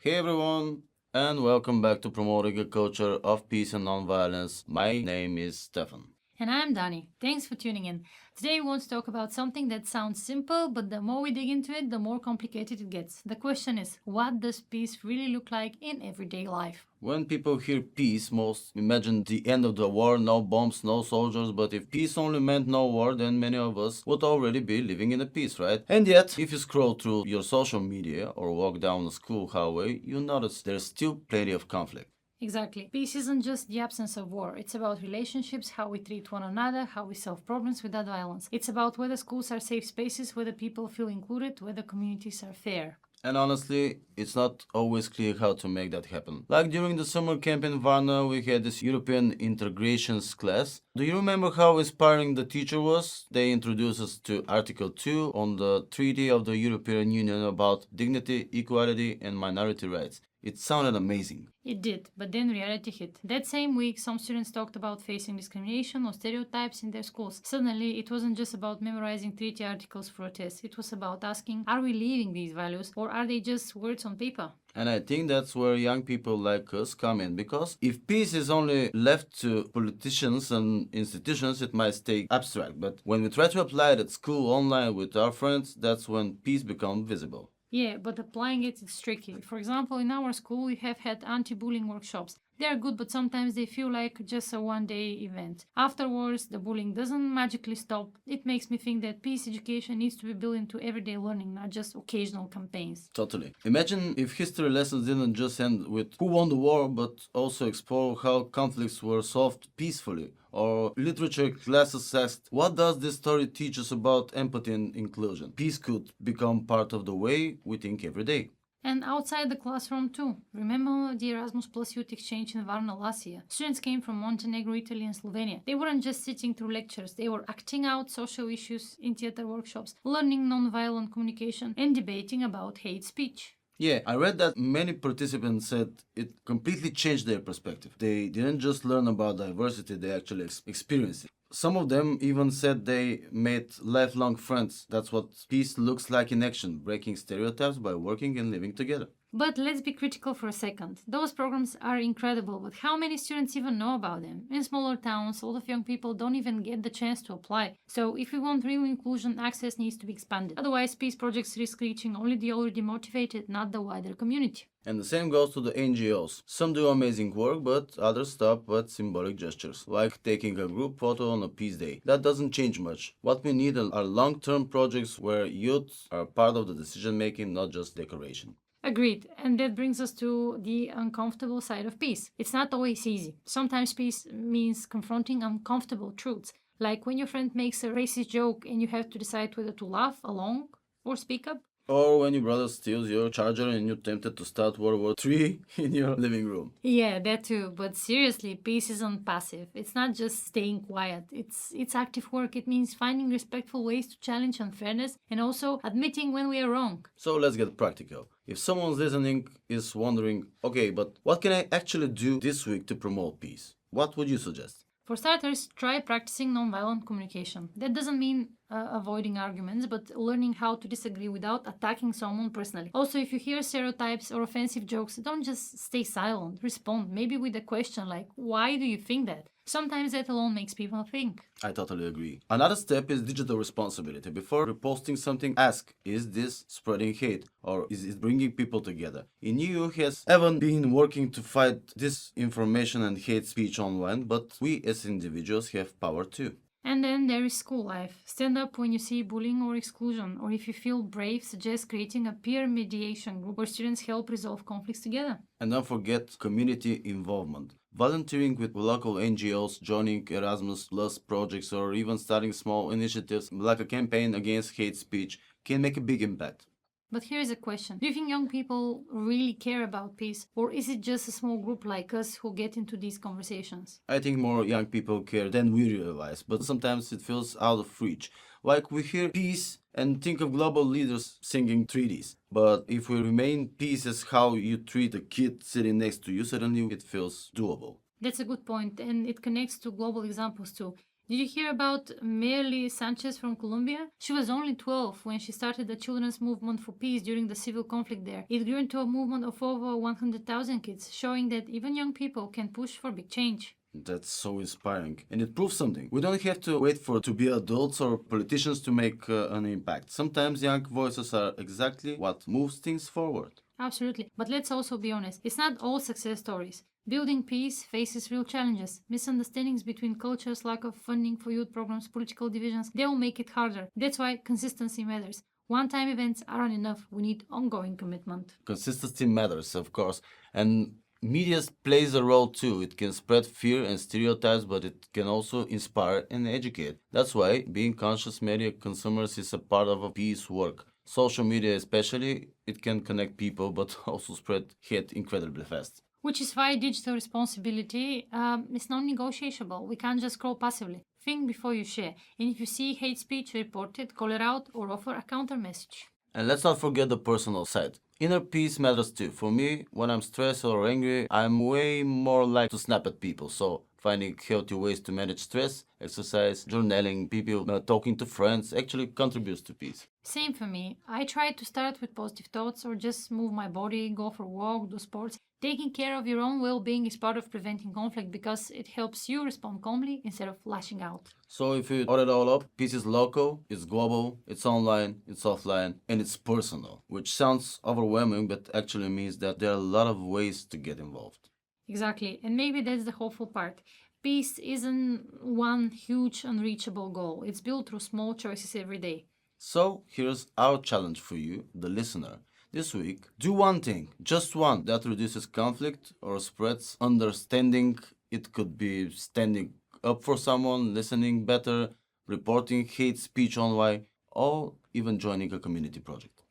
Hey everyone, and welcome back to Promoting a Culture of Peace and Nonviolence. My name is Stefan. And I'm Dani. Thanks for tuning in. Today we want to talk about something that sounds simple, but the more we dig into it, the more complicated it gets. The question is, what does peace really look like in everyday life? When people hear peace, most imagine the end of the war, no bombs, no soldiers, but if peace only meant no war, then many of us would already be living in a peace, right? And yet, if you scroll through your social media or walk down a school hallway, you notice there's still plenty of conflict. Exactly. Peace isn't just the absence of war. It's about relationships, how we treat one another, how we solve problems without violence. It's about whether schools are safe spaces, whether people feel included, whether communities are fair. And honestly, it's not always clear how to make that happen. Like during the summer camp in Varna, we had this European integrations class. Do you remember how inspiring the teacher was? They introduced us to Article 2 on the Treaty of the European Union about dignity, equality, and minority rights. It sounded amazing. It did, but then reality hit. That same week, some students talked about facing discrimination or stereotypes in their schools. Suddenly, it wasn't just about memorizing treaty articles for a test, it was about asking, are we living these values or are they just words on paper? And I think that's where young people like us come in, because if peace is only left to politicians and institutions, it might stay abstract. But when we try to apply it at school, online, with our friends, that's when peace becomes visible. Yeah, but applying it is tricky. For example, in our school, we have had anti bullying workshops. They are good, but sometimes they feel like just a one-day event. Afterwards, the bullying doesn't magically stop. It makes me think that peace education needs to be built into everyday learning, not just occasional campaigns. Totally. Imagine if history lessons didn't just end with who won the war, but also explore how conflicts were solved peacefully. Or literature classes asked, what does this story teach us about empathy and inclusion? Peace could become part of the way we think every day. And outside the classroom too. Remember the Erasmus Plus Youth Exchange in Varna last year? Students came from Montenegro, Italy, and Slovenia. They weren't just sitting through lectures, they were acting out social issues in theater workshops, learning non-violent communication, and debating about hate speech. Yeah, I read that many participants said it completely changed their perspective. They didn't just learn about diversity, they actually experienced it. Some of them even said they made lifelong friends. That's what peace looks like in action, breaking stereotypes by working and living together. But let's be critical for a second. Those programs are incredible, but how many students even know about them? In smaller towns, a lot of young people don't even get the chance to apply. So, if we want real inclusion, access needs to be expanded. Otherwise, peace projects risk reaching only the already motivated, not the wider community. And the same goes to the NGOs. Some do amazing work, but others stop at symbolic gestures, like taking a group photo on a peace day. That doesn't change much. What we need are long-term projects where youth are part of the decision-making, not just decoration. Agreed, and that brings us to the uncomfortable side of peace. It's not always easy. Sometimes peace means confronting uncomfortable truths, like when your friend makes a racist joke and you have to decide whether to laugh along or speak up. Or when your brother steals your charger and you're tempted to start World War III in your living room. Yeah, that too. But seriously, peace isn't passive. It's not just staying quiet. It's active work. It means finding respectful ways to challenge unfairness and also admitting when we are wrong. So let's get practical. If someone's listening is wondering, okay, but what can I actually do this week to promote peace? What would you suggest? For starters, try practicing nonviolent communication. That doesn't mean avoiding arguments, but learning how to disagree without attacking someone personally. Also, if you hear stereotypes or offensive jokes, don't just stay silent. Respond, maybe with a question like, why do you think that? Sometimes that alone makes people think. I totally agree. Another step is digital responsibility. Before reposting something, ask, is this spreading hate or is it bringing people together? In EU has Evan been working to fight disinformation and hate speech online, but we as individuals have power too. And then there is school life. Stand up when you see bullying or exclusion, or if you feel brave, suggest creating a peer mediation group where students help resolve conflicts together. And don't forget community involvement. Volunteering with local NGOs, joining Erasmus Plus projects, or even starting small initiatives like a campaign against hate speech can make a big impact. But here's a question. Do you think young people really care about peace, or is it just a small group like us who get into these conversations? I think more young people care than we realize, but sometimes it feels out of reach. Like we hear peace and think of global leaders singing treaties. But if we remain peace as how you treat a kid sitting next to you, suddenly it feels doable. That's a good point, and it connects to global examples too. Did you hear about Merly Sanchez from Colombia? She was only 12 when she started the children's movement for peace during the civil conflict there. It grew into a movement of over 100,000 kids, showing that even young people can push for big change. That's so inspiring. And it proves something. We don't have to wait for to be adults or politicians to make an impact. Sometimes young voices are exactly what moves things forward. Absolutely. But let's also be honest, it's not all success stories. Building peace faces real challenges. Misunderstandings between cultures, lack of funding for youth programs, political divisions, they all make it harder. That's why consistency matters. One-time events aren't enough. We need ongoing commitment. Consistency matters, of course. And media plays a role too. It can spread fear and stereotypes, but it can also inspire and educate. That's why being conscious media consumers is a part of a peace work. Social media especially, it can connect people but also spread hate incredibly fast. Which is why digital responsibility is non-negotiable. We can't just scroll passively. Think before you share. And if you see hate speech, report it, call it out, or offer a counter message. And let's not forget the personal side. Inner peace matters too. For me, when I'm stressed or angry, I'm way more likely to snap at people. So finding healthy ways to manage stress, exercise, journaling, people talking to friends actually contributes to peace. Same for me. I try to start with positive thoughts or just move my body, go for a walk, do sports. Taking care of your own well-being is part of preventing conflict because it helps you respond calmly instead of lashing out. So if you add it all up, peace is local, it's global, it's online, it's offline, and it's personal, which sounds overwhelming but actually means that there are a lot of ways to get involved. Exactly, and maybe that's the hopeful part. Peace isn't one huge unreachable goal. It's built through small choices every day. So here's our challenge for you, the listener. This week, do one thing, just one, that reduces conflict or spreads understanding. It could be standing up for someone, listening better, reporting hate speech online, or even joining a community project.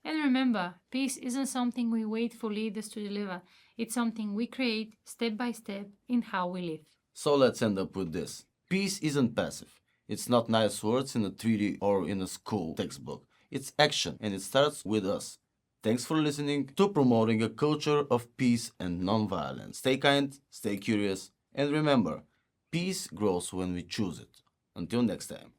And remember, peace isn't something we wait for leaders to deliver. It's something we create step by step in how we live. So let's end up with this. Peace isn't passive. It's not nice words in a treaty or in a school textbook. It's action, and it starts with us. Thanks for listening to Promoting a Culture of Peace and Nonviolence. Stay kind, stay curious, and remember, peace grows when we choose it. Until next time.